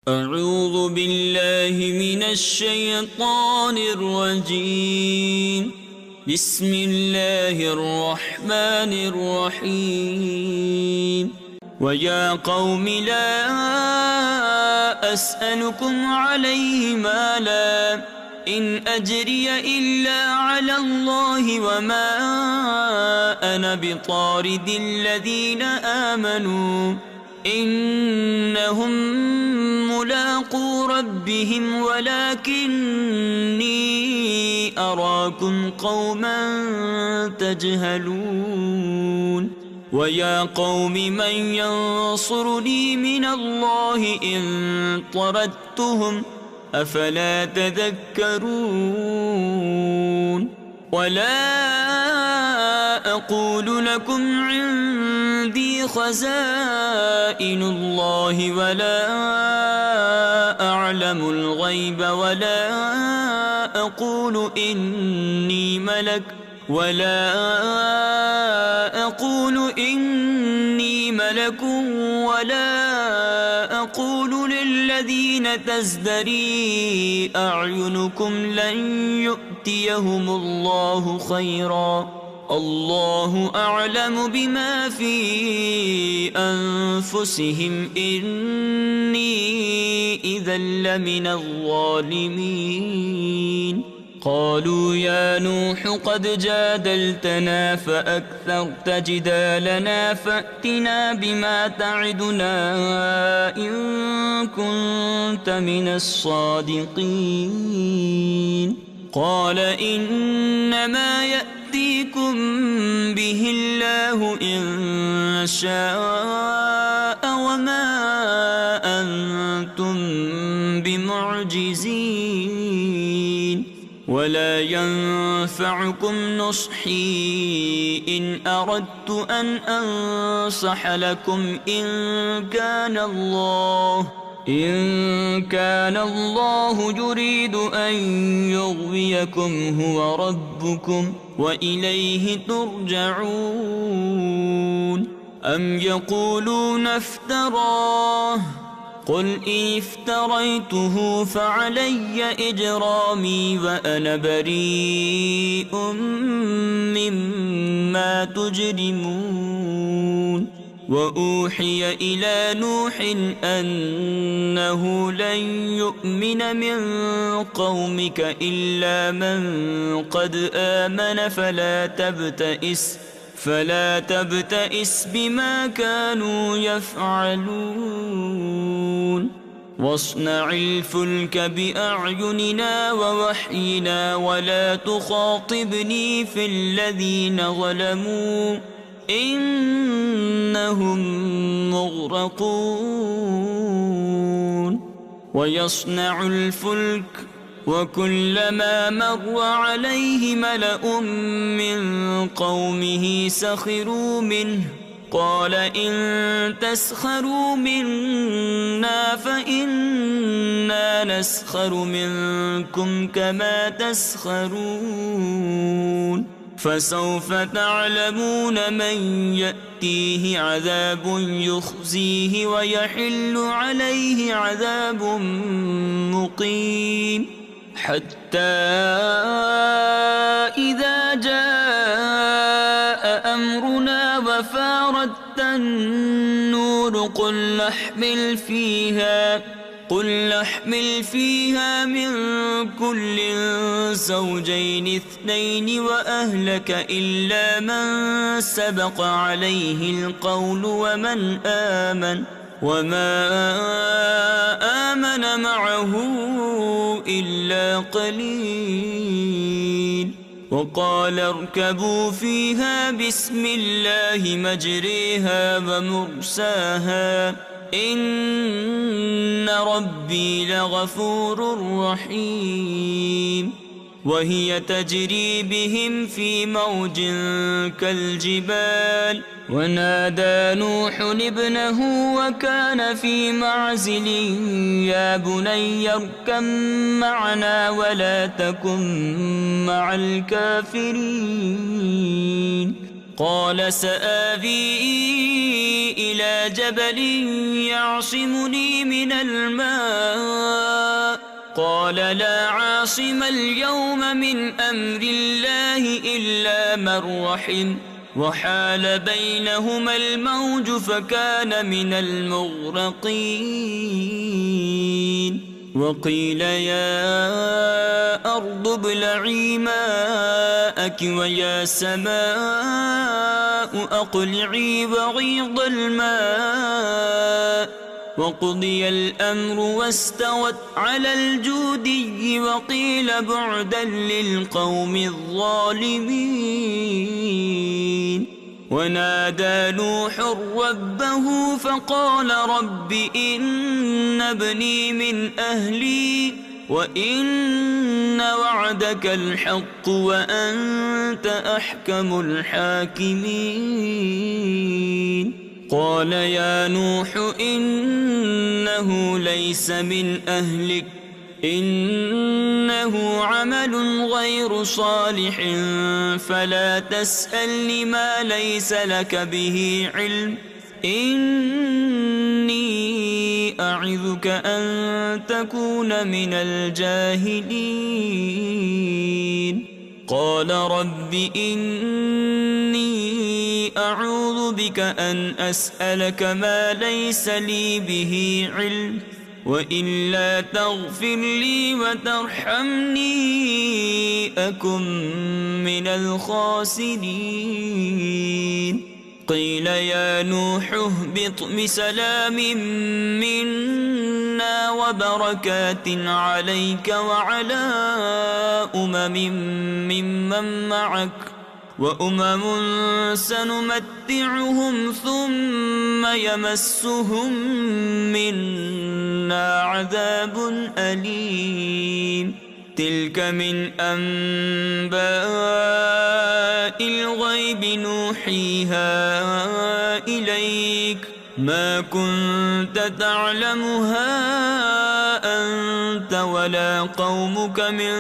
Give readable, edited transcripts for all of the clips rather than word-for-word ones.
أعوذ بالله من الشيطان الرجيم. بسم الله الرحمن الرحيم. ويا قوم لا أسألكم عليه مالا إن أجري إلا على الله وما أنا بطارد الذين آمنوا إنهم ملاقو ربهم ولكني أراكم قوما تجهلون. ويا قوم من ينصرني من الله إن طردتهم أفلا تذكرون. ولا أقول لكم عندي خزائن الله ولا أعلم الغيب ولا أقول إني ملك ولا أقول للذين تزدري أعينكم لن يؤتيهم الله خيرا الله أعلم بما في أنفسهم إني إذا لمن الظالمين. قالوا يا نوح قد جادلتنا فأكثرت جدالنا فأتنا بما تعدنا إن كنت من الصادقين. قال إنما يأتيكم به الله إن شاء وما أنتم بمعجزين. ولا ينفعكم نصحي إن أردت أن أنصح لكم إن كان الله يريد أن يغويكم هو ربكم وإليه ترجعون. أم يقولون افتراه قل إن افتريته فعلي إجرامي وأنا بريء مما تجرمون. وأوحي إلى نوح أنه لن يؤمن من قومك إلا من قد آمن فلا تبتئس بما كانوا يفعلون. واصنع الفلك بأعيننا ووحينا ولا تخاطبني في الذين ظلموا إنهم مغرقون. ويصنع الفلك وكلما مر عليه ملأ من قومه سخروا منه قال إن تسخروا منا فإنا نسخر منكم كما تسخرون. فسوف تعلمون من يأتيه عذاب يخزيه ويحل عليه عذاب مقيم. حتى إذا جاء أمرنا وفارت النور قل نحمل فيها من كل زوجين اثنين وأهلك إلا من سبق عليه القول وما آمن معه إلا قليل. وقال اركبوا فيها بسم الله مجريها ومرساها إن ربي لغفور رحيم. وهي تجري بهم في موج كالجبال ونادى نوح ابنه وكان في معزل يا بني اركب معنا ولا تكن مع الكافرين. قال سآوي إلى جبل يعصمني من الماء قال لا عاصم اليوم من أمر الله إلا من رحم وحال بينهما الموج فكان من المغرقين وقيل يا أرض ابلعي ماءك ويا سماء أقلعي وغيض الماء وقضي الأمر واستوت على الجودي وقيل بعدا للقوم الظالمين ونادى نوح ربه فقال رب إن ابني من أهلي وإن وعدك الحق وأنت أحكم الحاكمين قال يا نوح إنه ليس من أهلك إنه عمل غير صالح فلا تسألني ما ليس لك به علم إني أعظك أن تكون من الجاهلين قال رب إني أعوذ بك أن أسألك ما ليس لي به علم وإلا تغفر لي وترحمني أكن من الخاسرين قيل يا نوح اهبط بسلام منا وبركات عليك وعلى ممن معك وأمم سنمتعهم ثم يمسهم منا عذاب أليم تلك من أنباء الغيب نوحيها إليك ما كنت تعلمها أنت ولا قومك من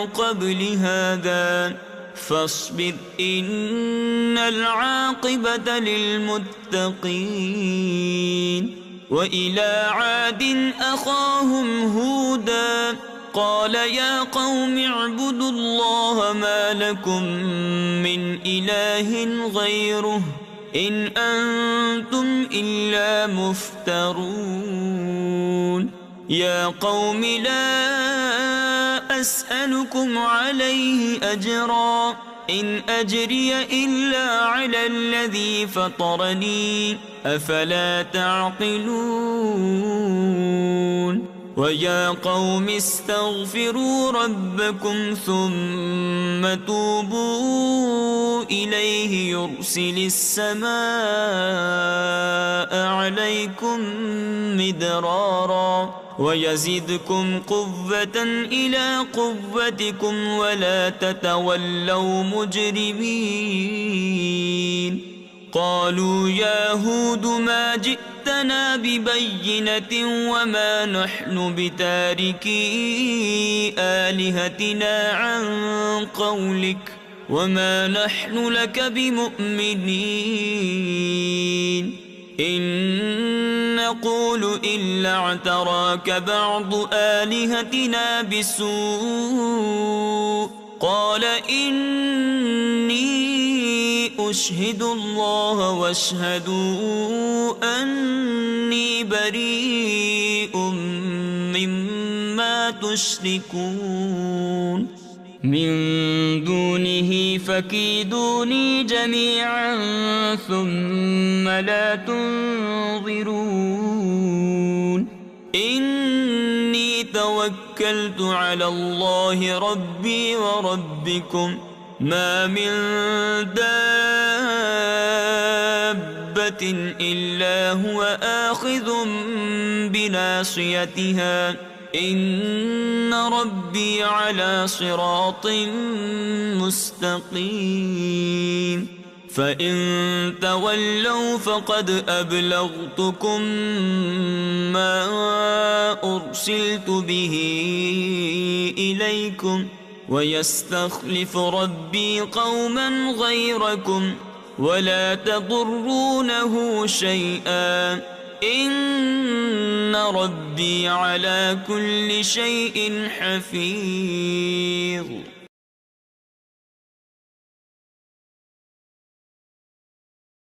قبل هذا فاصبر إن العاقبة للمتقين وإلى عاد أخاهم هودا قال يا قوم اعبدوا الله ما لكم من إله غيره إن أنتم إلا مفترون يا قوم لا أسألكم عليه أجرا إن أجري إلا على الذي فطرني أفلا تعقلون ويا قوم استغفروا ربكم ثم توبوا إليه يرسل السماء عليكم مدرارا ويزدكم قوة إلى قوتكم ولا تتولوا مجرمين قالوا يا هود ما جئتنا ببينة وما نحن بتاركي آلهتنا عن قولك وما نحن لك بمؤمنين إن نقول إلا اعتراك بعض آلهتنا بسوء قال إني أشهد الله واشهدوا أني بريء مما تشركون من دونه فكيدوني جميعا ثم لا تنظرون إني توكلت على الله ربي وربكم ما من دابة إلا هو آخذ بناصيتها إن ربي على صراط مستقيم فإن تولوا فقد أبلغتكم ما أرسلت به إليكم ويستخلف ربي قوما غيركم ولا تضرونه شيئا إن ربي على كل شيء حفيظ